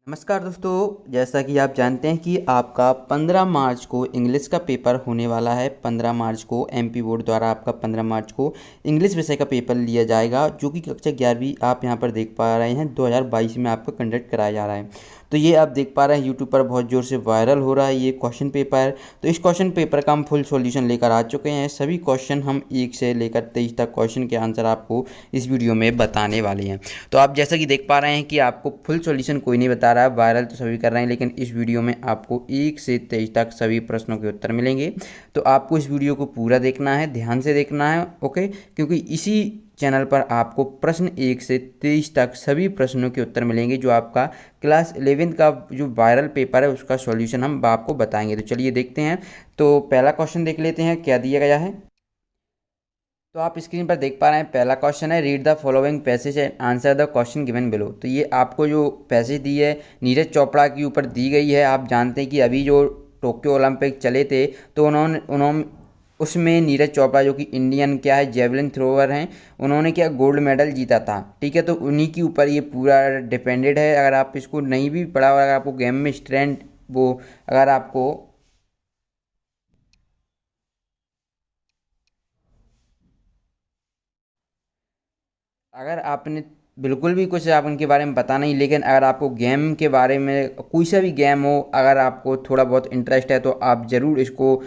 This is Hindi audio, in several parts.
नमस्कार दोस्तों, जैसा कि आप जानते हैं कि आपका 15 मार्च को इंग्लिश का पेपर होने वाला है। 15 मार्च को एमपी बोर्ड द्वारा आपका 15 मार्च को इंग्लिश विषय का पेपर लिया जाएगा, जो कि कक्षा 11वीं आप यहां पर देख पा रहे हैं 2022 में आपका कंडक्ट कराया जा रहा है। तो ये आप देख पा रहे हैं यूट्यूब पर बहुत ज़ोर से वायरल हो रहा है ये क्वेश्चन पेपर। तो इस क्वेश्चन पेपर का हम फुल सॉल्यूशन लेकर आ चुके हैं। सभी क्वेश्चन हम 1 से लेकर 23 तक क्वेश्चन के आंसर आपको इस वीडियो में बताने वाले हैं। तो आप जैसा कि देख पा रहे हैं कि आपको फुल सॉल्यूशन कोई नहीं बता रहा है, वायरल तो सभी कर रहे हैं, लेकिन इस वीडियो में आपको 1 से 23 तक सभी प्रश्नों के उत्तर मिलेंगे। तो आपको इस वीडियो को पूरा देखना है, ध्यान से देखना है, ओके। क्योंकि इसी चैनल पर आपको प्रश्न 1 से 23 तक सभी प्रश्नों के उत्तर मिलेंगे, जो आपका क्लास 11 का जो वायरल पेपर है उसका सॉल्यूशन हम आपको बताएंगे। तो चलिए देखते हैं। तो पहला क्वेश्चन देख लेते हैं क्या दिया गया है। तो आप स्क्रीन पर देख पा रहे हैं, पहला क्वेश्चन है read the following passage and answer the question given below. तो ये आपको जो पैसेज दी है नीरज चोपड़ा के ऊपर दी गई है। आप जानते हैं कि अभी जो टोक्यो ओलंपिक चले थे तो उन्होंने उन्होंने उसमें नीरज चोपड़ा जो कि इंडियन क्या है जेवलिन थ्रोवर हैं, उन्होंने क्या गोल्ड मेडल जीता था। ठीक है, तो उन्हीं के ऊपर ये पूरा डिपेंडेड है। अगर आप इसको नहीं भी पढ़ा, अगर आपको गेम में स्ट्रेंथ वो अगर आपको अगर आपने बिल्कुल भी कुछ आप उनके बारे में पता नहीं, लेकिन अगर आपको गेम के बारे में कोई सा भी गेम हो, अगर आपको थोड़ा बहुत इंटरेस्ट है तो आप ज़रूर इसको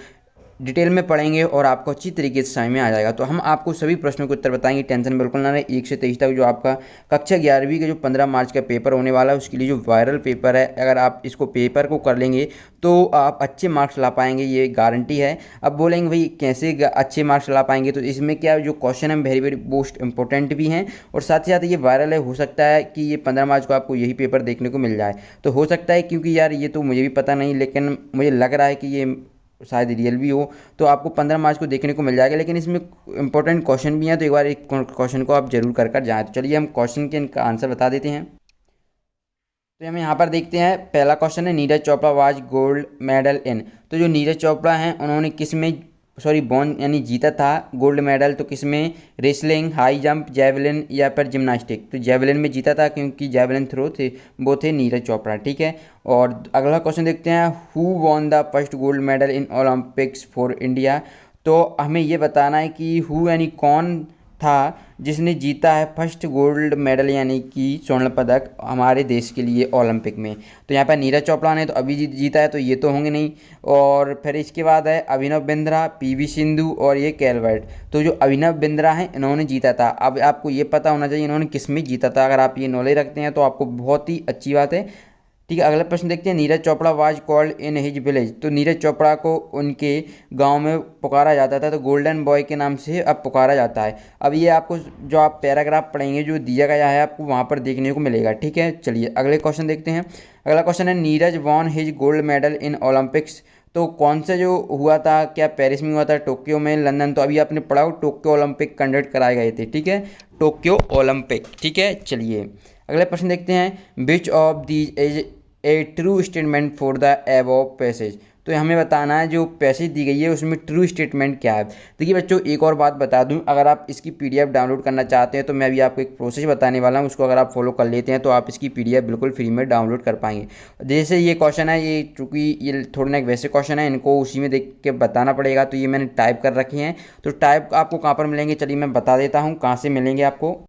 डिटेल में पढ़ेंगे और आपको अच्छी तरीके से समझ में आ जाएगा। तो हम आपको सभी प्रश्नों के उत्तर बताएंगे, टेंशन बिल्कुल ना रहे। 1 से 23 तक जो आपका कक्षा 11वीं के जो 15 मार्च का पेपर होने वाला है उसके लिए जो वायरल पेपर है, अगर आप इसको पेपर को कर लेंगे तो आप अच्छे मार्क्स ला पाएंगे, ये गारंटी है। अब बोलेंगे भाई कैसे अच्छे मार्क्स ला पाएंगे, तो इसमें क्या जो क्वेश्चन है वेरी वेरी मोस्ट इंपॉर्टेंट भी हैं और साथ ही साथ ये वायरल है। हो सकता है कि ये 15 मार्च को आपको यही पेपर देखने को मिल जाए। तो हो सकता है, क्योंकि यार ये तो मुझे भी पता नहीं, लेकिन मुझे लग रहा है कि ये शायद रियल भी हो, तो आपको 15 मार्च को देखने को मिल जाएगा। लेकिन इसमें इंपॉर्टेंट क्वेश्चन भी हैं, तो एक बार एक क्वेश्चन को आप जरूर कर कर जाएँ। तो चलिए हम क्वेश्चन के इनका आंसर बता देते हैं। तो हम यहाँ पर देखते हैं, पहला क्वेश्चन है Neeraj Chopra was gold medal इन। तो जो नीरज चोपड़ा हैं उन्होंने किस में बॉन यानी जीता था गोल्ड मेडल, तो किस में? रेसलिंग, हाई जंप, जेवलिन या फिर जिम्नास्टिक। तो जेवलिन में जीता था, क्योंकि जेवलिन थ्रो थे वो थे नीरज चोपड़ा। ठीक है, और अगला क्वेश्चन देखते हैं, who won the first gold medal in Olympics for India. तो हमें ये बताना है कि हु यानी कौन था जिसने जीता है फर्स्ट गोल्ड मेडल यानी कि स्वर्ण पदक हमारे देश के लिए ओलंपिक में। तो यहाँ पर नीरज चोपड़ा ने तो अभी जीता है, तो ये तो होंगे नहीं। और फिर इसके बाद है अभिनव बिंद्रा, पीवी सिंधु और ये कैलवर्ट। तो जो अभिनव बिंद्रा हैं इन्होंने जीता था। अब आपको ये पता होना चाहिए इन्होंने किस में जीता था। अगर आप ये नॉलेज रखते हैं तो आपको बहुत ही अच्छी बात है। ठीक है, अगला प्रश्न देखते हैं, Neeraj Chopra was called in his village. तो नीरज चोपड़ा को उनके गांव में पुकारा जाता था, तो गोल्डन बॉय के नाम से अब पुकारा जाता है। अब ये आपको जो आप पैराग्राफ पढ़ेंगे जो दिया गया है आपको वहाँ पर देखने को मिलेगा। ठीक है, चलिए अगले क्वेश्चन देखते हैं। अगला क्वेश्चन है, Neeraj won his gold medal in Olympics. तो कौन सा जो हुआ था, क्या पेरिस में हुआ था, टोक्यो में, लंदन? तो अभी आपने पढ़ा हो टोक्यो ओलंपिक कंडक्ट कराए गए थे। ठीक है, टोक्यो ओलंपिक। ठीक है, चलिए अगले प्रश्न देखते हैं, विच of these is a true statement for the above passage. तो हमें बताना है जो पैसेज दी गई है उसमें ट्रू स्टेटमेंट क्या है। देखिए बच्चों, एक और बात बता दूं, अगर आप इसकी पीडीएफ डाउनलोड करना चाहते हैं तो मैं अभी आपको एक प्रोसेस बताने वाला हूं, उसको अगर आप फॉलो कर लेते हैं तो आप इसकी पीडीएफ बिल्कुल फ्री में डाउनलोड कर पाएंगे। जैसे ये क्वेश्चन है, ये चूँकि ये थोड़े ना एक वैसे क्वेश्चन है, इनको उसी में देख के बताना पड़ेगा। तो ये मैंने टाइप कर रखे हैं। तो टाइप आपको कहाँ पर मिलेंगे, चलिए मैं बता देता हूँ कहाँ से मिलेंगे आपको।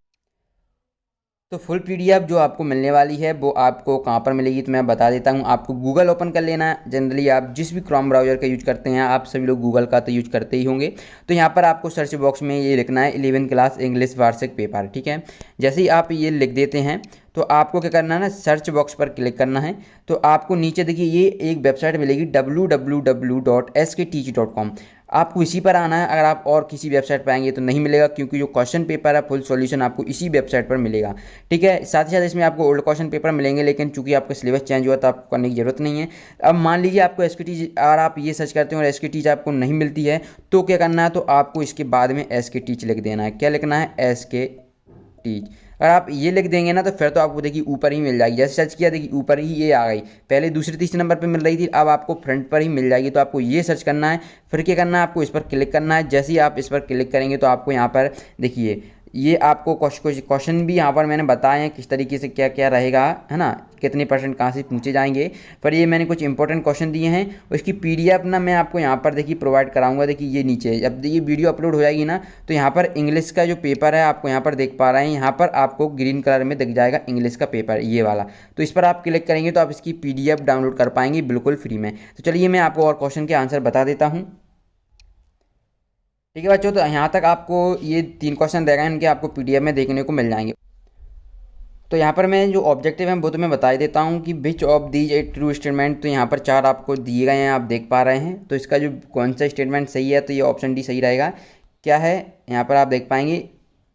तो फुल पीडीएफ जो आपको मिलने वाली है वो आपको कहाँ पर मिलेगी, तो मैं बता देता हूँ। आपको गूगल ओपन कर लेना है। जनरली आप जिस भी क्रोम ब्राउज़र का यूज करते हैं, आप सभी लोग गूगल का तो यूज करते ही होंगे। तो यहाँ पर आपको सर्च बॉक्स में ये लिखना है 11वीं क्लास इंग्लिश वार्षिक पेपर। ठीक है, जैसे ही आप ये लिख देते हैं तो आपको क्या करना है ना, सर्च बॉक्स पर क्लिक करना है। तो आपको नीचे देखिए ये एक वेबसाइट मिलेगी www.skteach.com। आपको इसी पर आना है। अगर आप और किसी वेबसाइट पर आएंगे तो नहीं मिलेगा, क्योंकि जो क्वेश्चन पेपर है फुल सॉल्यूशन आपको इसी वेबसाइट पर मिलेगा। ठीक है, साथ ही साथ इसमें आपको ओल्ड क्वेश्चन पेपर मिलेंगे, लेकिन चूंकि आपका सिलेबस चेंज हुआ तो आपको करने की जरूरत नहीं है। अब मान लीजिए आपको एस के टीच, अगर आप ये सर्च करते हो और एस के टीच आपको नहीं मिलती है तो क्या करना है, तो आपको इसके बाद में एस के टीच लिख देना है। क्या लिखना है? एस के टीच। अगर आप ये लिख देंगे ना तो फिर तो आपको देखिए ऊपर ही मिल जाएगी। जैसे सर्च किया देखिए ऊपर ही ये आ गई। पहले दूसरे तीसरे नंबर पे मिल रही थी, अब आपको फ्रंट पर ही मिल जाएगी। तो आपको ये सर्च करना है, फिर क्या करना है, आपको इस पर क्लिक करना है। जैसे ही आप इस पर क्लिक करेंगे तो आपको यहाँ पर देखिए ये आपको कुछ क्वेश्चन भी यहाँ पर मैंने बताए हैं किस तरीके से क्या क्या रहेगा, है ना, कितने परसेंट कहाँ से पूछे जाएंगे। पर ये मैंने कुछ इंपॉर्टेंट क्वेश्चन दिए हैं, उसकी पीडीएफ ना मैं आपको यहाँ पर देखिए प्रोवाइड कराऊंगा। देखिए ये नीचे जब ये वीडियो अपलोड हो जाएगी ना, तो यहाँ पर इंग्लिश का जो पेपर है आपको यहाँ पर देख पा रहे हैं, यहाँ पर आपको ग्रीन कलर में दिख जाएगा इंग्लिश का पेपर ये वाला। तो इस पर आप क्लिक करेंगे तो आप इसकी पीडीएफ डाउनलोड कर पाएंगे बिल्कुल फ्री में। तो चलिए मैं आपको और क्वेश्चन के आंसर बता देता हूँ। ठीक है बच्चों, तो यहाँ तक आपको ये 3 क्वेश्चन रहेगा, इनके आपको पीडीएफ में देखने को मिल जाएंगे। तो यहाँ पर मैं जो ऑब्जेक्टिव है वो तो मैं बता ही देता हूँ कि विच of these A true statement. तो यहाँ पर 4 आपको दिए गए हैं, आप देख पा रहे हैं। तो इसका जो कौन सा स्टेटमेंट सही है, तो ये ऑप्शन डी सही रहेगा। क्या है यहाँ पर आप देख पाएंगे,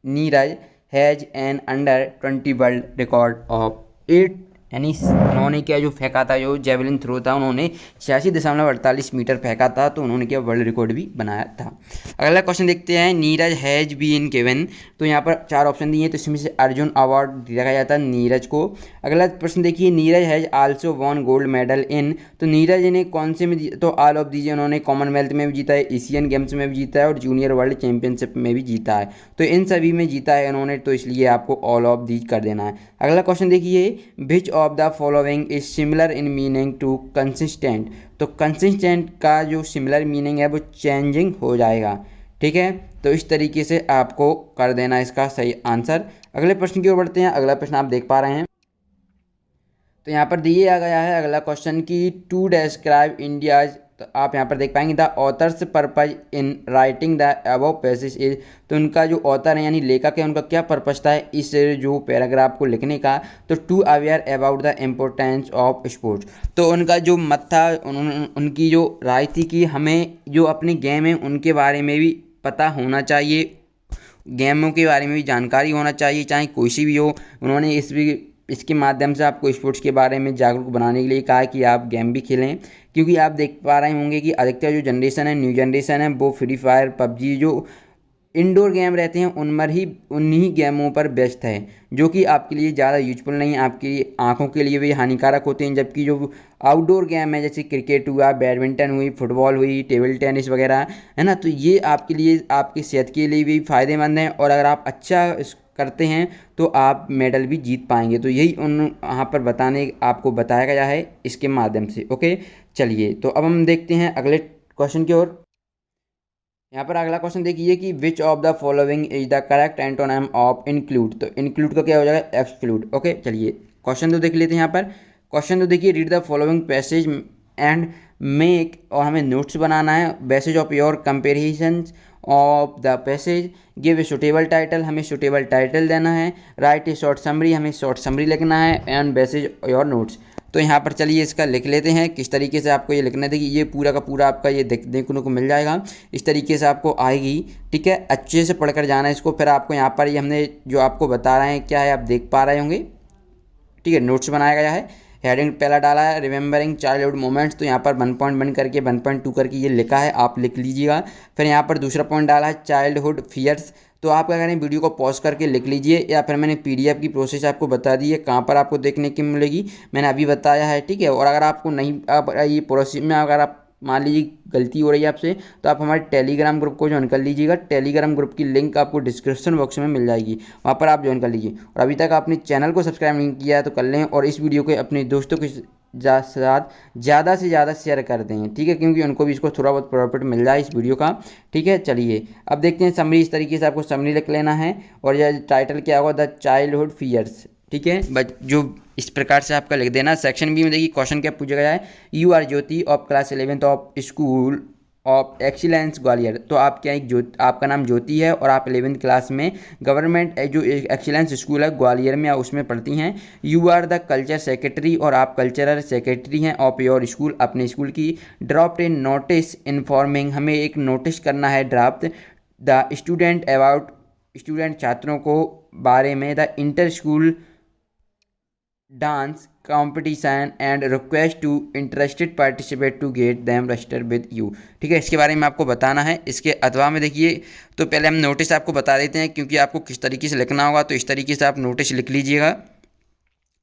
Neeraj has an under 20 world record of 8, यानी उन्होंने क्या जो फेंका था, जो जेवलिन थ्रो था, उन्होंने 86.48 मीटर फेंका था, तो उन्होंने क्या वर्ल्ड रिकॉर्ड भी बनाया था। अगला क्वेश्चन देखते हैं, नीरज हैज़ बीन गिवन। तो यहाँ पर 4 ऑप्शन दिए हैं, तो इसमें से अर्जुन अवार्ड दिया जाता है नीरज को। अगला प्रश्न देखिए, Neeraj has also won gold medal इन। तो नीरज ने कौन से में, तो ऑल ऑफ दीजिए, उन्होंने कॉमनवेल्थ में भी जीता है, एशियन गेम्स में भी जीता है और जूनियर वर्ल्ड चैंपियनशिप में भी जीता है। तो इन सभी में जीता है उन्होंने, तो इसलिए आपको ऑल ऑफ दीज कर देना है। अगला क्वेश्चन देखिए, which of the following is similar in meaning to consistent. तो कंसिस्टेंट का जो सिमिलर मीनिंग है वो चेंजिंग हो जाएगा। ठीक है, तो इस तरीके से आपको कर देना इसका सही आंसर। अगले प्रश्न की ओर बढ़ते हैं। अगला प्रश्न आप देख पा रहे हैं, तो यहाँ पर दिया गया है अगला क्वेश्चन की टू डिस्क्राइब इंडियाज। तो आप यहाँ पर देख पाएंगे the author's purpose in writing the above passage is. तो उनका जो ऑथर है यानी लेखक है, उनका क्या पर्पज था इस जो पैराग्राफ को लिखने का। तो to aware about the importance of sports. तो उनका जो मत था, उनकी जो राय थी कि हमें जो अपने गेम है उनके बारे में भी पता होना चाहिए, गेमों के बारे में भी जानकारी होना चाहिए, चाहे कोई सी भी हो। उन्होंने इसके माध्यम से आपको स्पोर्ट्स के बारे में जागरूक बनाने के लिए कहा कि आप गेम भी खेलें, क्योंकि आप देख पा रहे होंगे कि अधिकतर जो जनरेशन है, न्यू जनरेशन है, वो फ्री फायर, पबजी जो इंडोर गेम रहते हैं उन्हीं गेमों पर व्यस्त है, जो कि आपके लिए ज़्यादा यूजफुल नहीं है, आपकी आंखों के लिए भी हानिकारक होते हैं। जबकि जो आउटडोर गेम है जैसे क्रिकेट हुआ, बैडमिंटन हुई, फुटबॉल हुई, टेबल टेनिस वगैरह, है ना, तो ये आपके लिए, आपकी सेहत के लिए भी फ़ायदेमंद हैं। और अगर आप अच्छा करते हैं तो आप मेडल भी जीत पाएंगे। तो यही यहाँ पर आपको बताया गया है इसके माध्यम से। ओके, चलिए तो अब हम देखते हैं अगले क्वेश्चन की ओर। यहाँ पर अगला क्वेश्चन देखिए कि विच of the following is the correct antonym of include. तो इंक्लूड का क्या हो जाएगा, एक्सक्लूड। ओके, चलिए क्वेश्चन तो देख लेते हैं। यहाँ पर क्वेश्चन तो देखिए, read the following passage and make, और हमें नोट्स बनाना है, basis of your comparison of the passage, give a suitable title, हमें सुटेबल टाइटल देना है, राइट ए शॉर्ट समरी, हमें शॉर्ट समरी लिखना है, एंड बेसिस योर नोट्स। तो यहाँ पर चलिए इसका लिख लेते हैं किस तरीके से आपको ये लिखना है। देखिए ये पूरा का पूरा आपका ये देखने को मिल जाएगा, इस तरीके से आपको आएगी। ठीक है, अच्छे से पढ़कर जाना है इसको। फिर आपको यहाँ पर ये हमने जो आपको बता रहे हैं क्या है, आप देख पा रहे होंगे। ठीक है, नोट्स बनाया गया है, हेडिंग पहला डाला है रिमेंबरिंग चाइल्डहुड मोमेंट्स। तो यहाँ पर 1.1 करके 1.2 करके ये लिखा है, आप लिख लीजिएगा। फिर यहाँ पर दूसरा पॉइंट डाला है चाइल्डहुड फियर्स। तो आप क्या करें, वीडियो को पॉज करके लिख लीजिए, या फिर मैंने पीडीएफ की प्रोसेस आपको बता दी है कहाँ पर आपको देखने की मिलेगी, मैंने अभी बताया है। ठीक है, और अगर आपको नहीं, आप ये प्रोसेस में अगर आप मान लीजिए गलती हो रही है आपसे, तो आप हमारे टेलीग्राम ग्रुप को ज्वाइन कर लीजिएगा। टेलीग्राम ग्रुप की लिंक आपको डिस्क्रिप्शन बॉक्स में मिल जाएगी, वहाँ पर आप ज्वाइन कर लीजिए। और अभी तक आपने चैनल को सब्सक्राइब नहीं किया है तो कर लें, और इस वीडियो को अपने दोस्तों के साथ ज़्यादा से ज़्यादा शेयर कर दें। ठीक है, क्योंकि उनको भी इसको थोड़ा बहुत प्रॉफिट मिल जाए इस वीडियो का। ठीक है, चलिए अब देखते हैं समरी। इस तरीके से आपको समरी लिख लेना है, और यह टाइटल क्या होगा, द चाइल्डहुड फियर्स। ठीक है, बट जो इस प्रकार से आपका लिख देना। सेक्शन बी में देखिए क्वेश्चन क्या पूछा गया है, you are Jyoti of class 11th of school of excellence Gwalior. तो आप क्या, आपका नाम ज्योति है और आप 11th क्लास में गवर्नमेंट जो एक्सीलेंस स्कूल है ग्वालियर में, उसमें पढ़ती हैं। You are the culture secretary, और आप कल्चरल सेक्रेटरी हैं ऑफ योर स्कूल, अपने स्कूल की। ड्राफ्ट ए नोटिस इन्फॉर्मिंग, हमें एक नोटिस करना है draft the student about, student छात्रों को बारे में, the inter school dance competition and request to interested participate to get them register with you. ठीक है, इसके बारे में आपको बताना है। इसके अथवा में देखिए, तो पहले हम नोटिस आपको बता देते हैं, क्योंकि आपको किस तरीके से लिखना होगा। तो इस तरीके से आप नोटिस लिख लीजिएगा।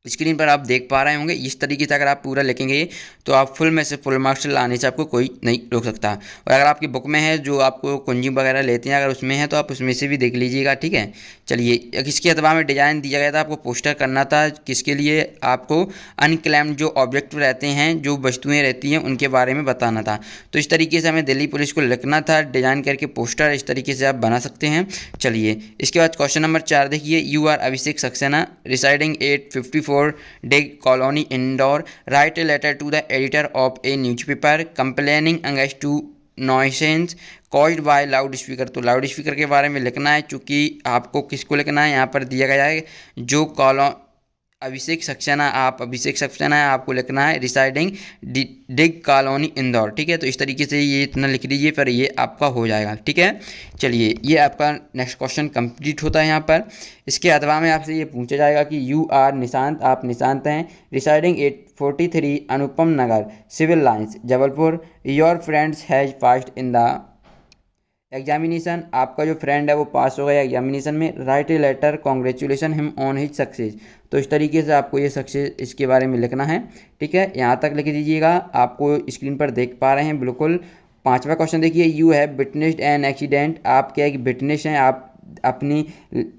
स्क्रीन पर आप देख पा रहे होंगे। इस तरीके से अगर आप पूरा लिखेंगे तो आप फुल में से फुल मार्क्स लाने से आपको कोई नहीं रोक सकता। और अगर आपकी बुक में है, जो आपको कुंजी वगैरह लेते हैं, अगर उसमें है तो आप उसमें से भी देख लीजिएगा, ठीक है। चलिए, किसके अथवा में डिजाइन दिया गया था, आपको पोस्टर करना था, किसके लिए, आपको अनक्लेम्ड जो ऑब्जेक्ट रहते हैं, जो वस्तुएं रहती हैं, उनके बारे में बताना था। तो इस तरीके से हमें दिल्ली पुलिस को लिखना था, डिजाइन करके पोस्टर इस तरीके से आप बना सकते हैं। चलिए, इसके बाद क्वेश्चन नंबर 4 देखिए, you are Abhishek Saxena residing at 54 dig colony Indore, write a letter to the editor of a newspaper complaining against to nuisance caused by loudspeaker. तो लाउड स्पीकर के बारे में लिखना है, चूँकि आपको किसको लिखना है, यहाँ पर दिया गया है जो अभिषेक सक्सेना, आप अभिषेक सक्सेना है, आपको लिखना है रिसाइडिंग डिग कॉलोनी इंदौर, ठीक है। तो इस तरीके से ये इतना लिख लीजिए, फिर ये आपका हो जाएगा, ठीक है। चलिए, ये आपका नेक्स्ट क्वेश्चन कंप्लीट होता है यहाँ पर। इसके अथवा में आपसे ये पूछा जाएगा कि यू आर निशांत, आप निशांत हैं, residing 843 Anupam Nagar Civil Lines Jabalpur, your friends has passed in the examination, आपका जो फ्रेंड है वो पास हो गया एग्जामिनेशन में, write a letter congratulation him on his success. तो इस तरीके से आपको ये सक्सेस इसके बारे में लिखना है, ठीक है। यहाँ तक लिख दीजिएगा, आपको स्क्रीन पर देख पा रहे हैं बिल्कुल। 5वां क्वेश्चन देखिए, you have witnessed an accident, आप क्या एक विटनेस हैं, आप अपनी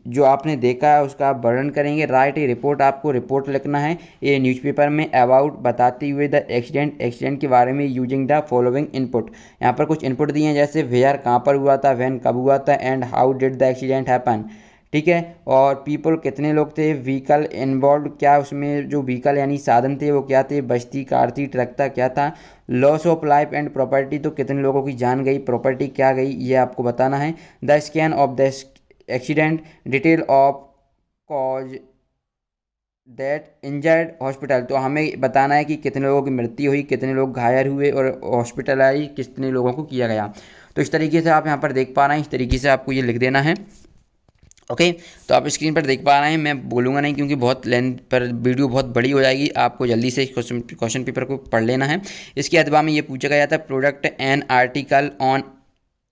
जो आपने देखा है उसका आप वर्णन करेंगे। राइट ए रिपोर्ट, आपको रिपोर्ट लिखना है ये न्यूज़पेपर में अबाउट, बताते हुए द एक्सीडेंट, एक्सीडेंट के बारे में, यूजिंग द फॉलोइंग इनपुट। यहाँ पर कुछ इनपुट दिए हैं, जैसे वेयर कहाँ पर हुआ था, व्हेन कब हुआ था, and how did the accident happen, ठीक है। और पीपल कितने लोग थे, व्हीकल इन्वॉल्व, क्या उसमें जो व्हीकल यानी साधन थे वो क्या थे, बस्ती, कार थी, ट्रक था, क्या था। Loss of life and property, तो कितने लोगों की जान गई, प्रॉपर्टी क्या गई, ये आपको बताना है। The scan of the accident, detail of cause that injured hospital, तो हमें बताना है कि कितने लोगों की मृत्यु हुई, कितने लोग घायल हुए और हॉस्पिटलाइज कितने लोगों को किया गया। तो इस तरीके से आप यहाँ पर देख पा रहे हैं, इस तरीके से आपको ये लिख देना है, ओके। तो आप स्क्रीन पर देख पा रहे हैं, मैं बोलूँगा नहीं क्योंकि बहुत लेंथ पर वीडियो बहुत बड़ी हो जाएगी, आपको जल्दी से क्वेश्चन पेपर को पढ़ लेना है। इसके अथवा में ये पूछा गया था, product an article on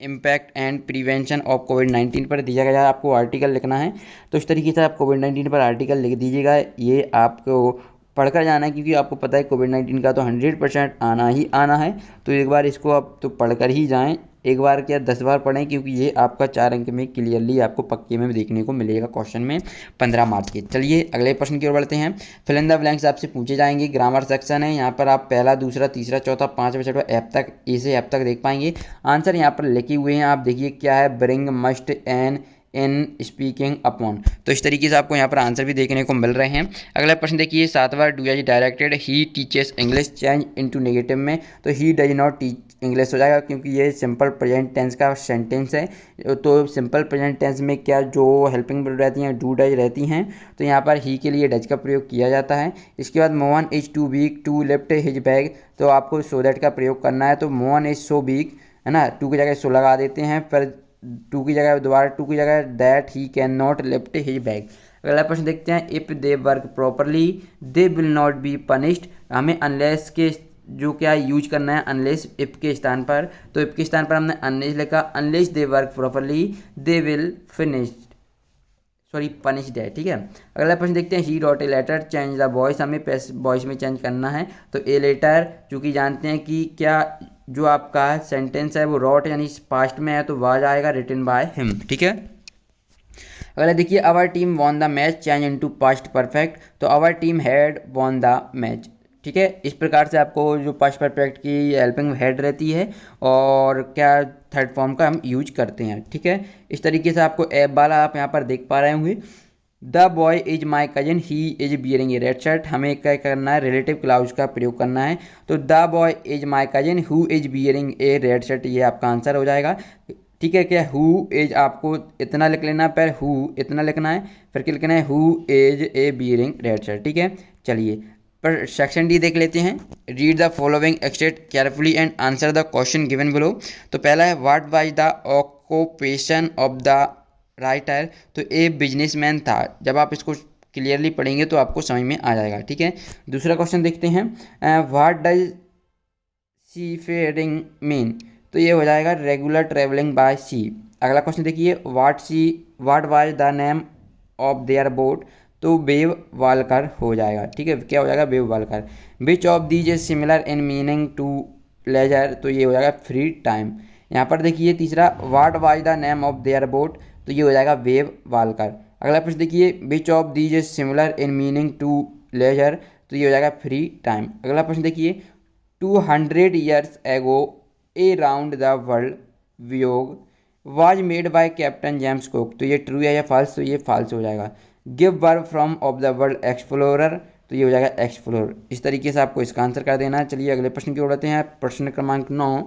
impact and prevention of कोविड-19 पर दिया गया है, आपको आर्टिकल लिखना है। तो इस तरीके से आप कोविड-19 पर आर्टिकल लिख दीजिएगा, ये आपको पढ़कर जाना है, क्योंकि आपको पता है कोविड-19 का तो 100% आना ही आना है। तो एक बार इसको आप तो पढ़कर ही जाएं, एक बार क्या 10 बार पढ़ें, क्योंकि ये आपका 4 अंक में क्लियरली आपको पक्के में देखने को मिलेगा क्वेश्चन में 15 मार्च के। चलिए अगले प्रश्न की ओर बढ़ते हैं। फिल इन द ब्लैंक्स आपसे पूछे जाएंगे, ग्रामर सेक्शन है, यहाँ पर आप पहला, दूसरा, तीसरा, चौथा, 5वां, 6वां ऐप तक, ए से ऐप तक देख पाएंगे। आंसर यहाँ पर लिखे हुए हैं, आप देखिए क्या है, ब्रिंग, मस्ट, एन, इन, स्पीकिंग, अपॉन। तो इस तरीके से आपको यहाँ पर आंसर भी देखने को मिल रहे हैं। अगला प्रश्न देखिए, 7वां, do as directed, he teaches English, change into negative में, तो he does not teach English हो जाएगा, क्योंकि ये सिंपल प्रेजेंट टेंस का सेंटेंस है। तो सिंपल प्रेजेंट टेंस में क्या जो हेल्पिंग वर्ब रहती हैं, डू, डज रहती हैं, तो यहाँ पर ही के लिए डज का प्रयोग किया जाता है। इसके बाद Mohan is too weak to lift his bag, तो आपको सो दैट का प्रयोग करना है। तो मोहन इज सो वीक, है ना, टू की जगह सो लगा देते हैं, फिर टू की जगह दोबारा टू की जगह that he can not lift his bag. अगला प्रश्न देखते हैं, if they work properly they will not be punished, हमें अनलेस के जो क्या यूज करना है, अनलेस इफ़ के स्थान पर, तो इफ़ के स्थान पर हमने अनलेस लिखा, unless they work properly they will punished है, ठीक है। अगला प्रश्न देखते हैं, he wrote a letter change the voice, हमें वॉइस में चेंज करना है। तो ए लेटर, चूँकि जानते हैं कि क्या जो आपका सेंटेंस है वो रॉट यानी पास्ट में है, तो वाज आएगा, रिटन बाय हिम, ठीक है। अगला देखिए, our team won the match, change into past perfect, तो our team had won the match, ठीक है। इस प्रकार से आपको जो पास्ट परफेक्ट की हेल्पिंग हेड रहती है और क्या थर्ड फॉर्म का हम यूज करते हैं, ठीक है। इस तरीके से आपको ऐप वाला आप यहाँ पर देख पा रहे होंगे, the boy is my cousin he is bearing A red shirt, हमें क्या करना है, रिलेटिव क्लाउज का प्रयोग करना है। तो the boy is my cousin who is bearing A red shirt, ये आपका आंसर हो जाएगा, ठीक है। क्या हु इज, आपको इतना लिख लेना, पर हु इतना लिखना है, फिर क्या लिखना है, who is a bearing red shirt, ठीक है। चलिए पर सेक्शन डी देख लेते हैं, read the following extract carefully and answer the question given below. तो पहला है, what was the occupation of the writer, तो ए बिजनेसमैन था, जब आप इसको क्लियरली पढ़ेंगे तो आपको समझ में आ जाएगा, ठीक है। दूसरा क्वेश्चन देखते हैं, व्हाट डज सीफेरिंग मीन, तो ये हो जाएगा रेगुलर ट्रेवलिंग बाय सी। अगला क्वेश्चन देखिए, what was the name of their boat, तो वेव वाल्कर हो जाएगा। ठीक है, क्या हो जाएगा? Wave walker. Which of these is similar in meaning to leisure, तो ये हो जाएगा फ्री टाइम। यहाँ पर देखिए तीसरा, what was the name of their boat, तो ये हो जाएगा वेव वाल्कर। अगला प्रश्न देखिए, which of these is similar in meaning to leisure, तो ये हो जाएगा फ्री टाइम। अगला प्रश्न देखिए, 200 years ago a round the world voyage was made by Captain James Cook, तो ये ट्रू है या फॉल्स, तो ये फॉल्स हो जाएगा। Give verb from of the world explorer, तो ये हो जाएगा एक्सप्लोर। इस तरीके से आपको इसका आंसर कर देना है। चलिए अगले प्रश्न की ओर बढ़ते हैं। प्रश्न क्रमांक 9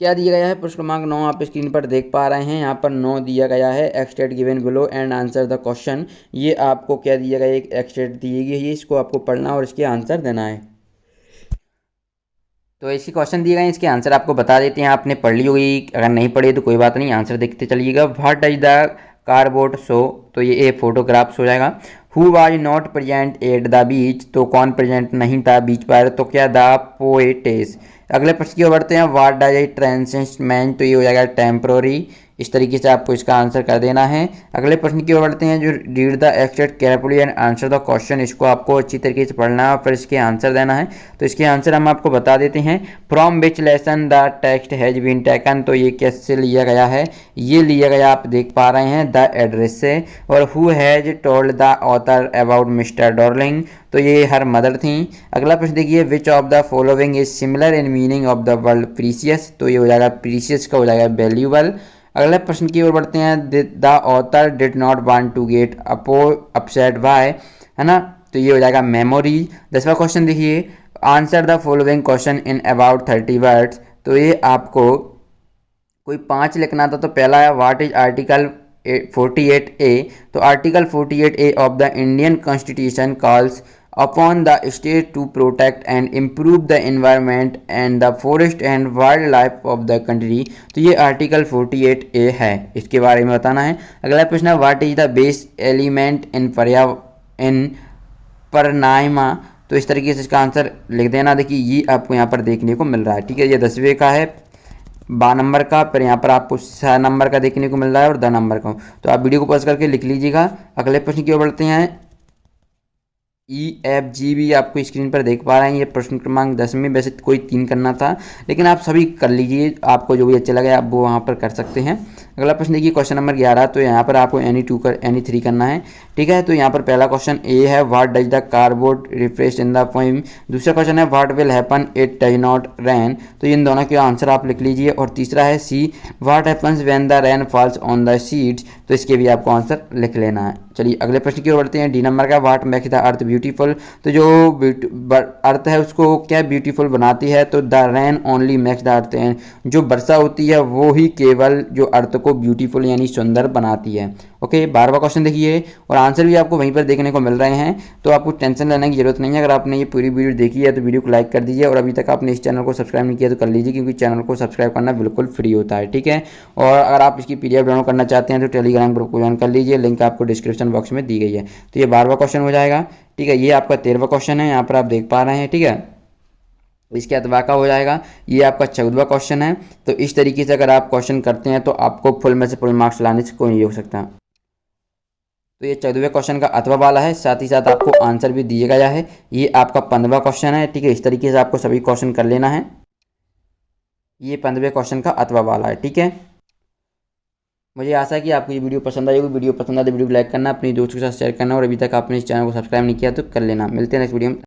क्या दिया गया है? प्रश्न क्रमांक 9 आप स्क्रीन पर देख पा रहे हैं। यहाँ पर 9 दिया गया है, extract given below and answer the question. ये आपको क्या दिया गया है? एक एक्सटेट दी गई है, इसको आपको पढ़ना और इसके आंसर देना है। तो इसके क्वेश्चन दिए गए हैं, इसके आंसर आपको बता देते हैं। आपने पढ़ ली होगी, अगर नहीं पढ़ी तो कोई बात नहीं, आंसर देखते चलिएगा। व्हाट डज द कारबोर्ड शो, तो ये फोटोग्राफ्स हो जाएगा। Who was not present at the beach, तो कौन प्रेजेंट नहीं था बीच पर, तो क्या? The poetess. अगले प्रश्न की ओर बढ़ते हैं। व्हाट डज ए ट्रांसिशमेंट, तो ये हो जाएगा टेम्प्रोरी। इस तरीके से आपको इसका आंसर कर देना है। अगले प्रश्न की ओर बढ़ते हैं, जो read the extract carefully and answer the question, इसको आपको अच्छी तरीके से पढ़ना है और फिर इसके आंसर देना है। तो इसके आंसर हम आपको बता देते हैं। From which lesson the text has been taken, तो ये कैसे लिया गया है? ये लिया गया आप देख पा रहे हैं द एड्रेस से। और who has told the author about mister Darling, तो ये हर मदर थी। अगला प्रश्न देखिए, which of the following is similar in meaning of the world precious, तो ये हो जाएगा प्रीसियस का हो जाएगा वैल्यूबल। अगले प्रश्न की ओर बढ़ते हैं। The author did not want to get upset by, है ना, तो ये हो जाएगा मेमोरी। 10वां क्वेश्चन देखिए, answer the following question in about 30 words, तो ये आपको कोई 5 लिखना था। तो पहला है व्हाट इज आर्टिकल 48A, तो article 48A of the Indian constitution calls upon the state to protect and improve the environment and the forest and wildlife of the country, तो ये आर्टिकल 48A है, इसके बारे में बताना है। अगला प्रश्न है what is the base element in परनाइमा, तो इस तरीके से इसका आंसर लिख देना। देखिए ये आपको यहाँ पर देखने को मिल रहा है। ठीक है, ये 10वें का है, 12 नंबर का, फिर यहाँ पर आपको 6 नंबर का देखने को मिल रहा है और 10 नंबर का। तो आप वीडियो को पॉज करके लिख लीजिएगा। अगले प्रश्न की ओर बढ़ते हैं। EFG भी आपको स्क्रीन पर देख पा रहे हैं। ये प्रश्न क्रमांक 10 में वैसे कोई 3 करना था, लेकिन आप सभी कर लीजिए, आपको जो भी अच्छा लगे आप वो वहाँ पर कर सकते हैं। अगला प्रश्न देखिए क्वेश्चन नंबर 11, तो यहाँ पर आपको एनी 3 करना है। ठीक है, तो यहाँ पर पहला क्वेश्चन ए है, what does the cardboard refresh in the poem. दूसरा क्वेश्चन है what will happen it does not rain, तो इन दोनों के आंसर आप लिख लीजिए। और तीसरा है C, what happens when the rain falls on the seeds, तो इसके भी आपको आंसर लिख लेना है। चलिए अगले प्रश्न की ओर बढ़ते हैं। डी नंबर का, what makes the earth beautiful, तो जो अर्थ है उसको क्या ब्यूटीफुल बनाती है, तो the rain only makes the earth, जो वर्षा होती है वो ही केवल जो अर्थ को ब्यूटीफुल यानी सुंदर बनाती है। ओके, 12वां क्वेश्चन देखिए, और आंसर भी आपको वहीं पर देखने को मिल रहे हैं, तो आपको टेंशन लेने की जरूरत नहीं है। अगर आपने ये पूरी वीडियो देखी है तो वीडियो को लाइक कर दीजिए, और अभी तक आपने इस चैनल को सब्सक्राइब नहीं किया तो कर लीजिए, क्योंकि चैनल को सब्सक्राइब करना बिल्कुल फ्री होता है। ठीक है, और अगर आप इसकी PDF डाउनलोड करना चाहते हैं तो टेलीग्राम ग्रुप को ज्वाइन कर लीजिए, लिंक आपको डिस्क्रिप्शन बॉक्स में दी गई है। तो ये 12वां क्वेश्चन हो जाएगा। ठीक है, ये आपका 13वां क्वेश्चन है, यहाँ पर आप देख पा रहे हैं। ठीक है, इसके अथवा का हो जाएगा। ये आपका 14वां क्वेश्चन है। तो इस तरीके से अगर आप क्वेश्चन करते हैं तो आपको फुल में से फुल मार्क्स लाने से कोई नहीं हो सकता। तो ये 14वें क्वेश्चन का अथवा वाला है, साथ ही साथ आपको आंसर भी दिया गया है। ये आपका 15वां क्वेश्चन है। ठीक है, इस तरीके से आपको सभी क्वेश्चन कर लेना है। ये 15वें क्वेश्चन का अथवा वाला है। ठीक है, मुझे आशा है कि आपको ये वीडियो पसंद आई होगी। वीडियो पसंद आए तो वीडियो को लाइक करना, अपनी दोस्तों के साथ शेयर करना, और अभी तक आपने इस चैनल को सब्सक्राइब नहीं किया तो कर लेना। मिलते हैं नेक्स्ट वीडियो में।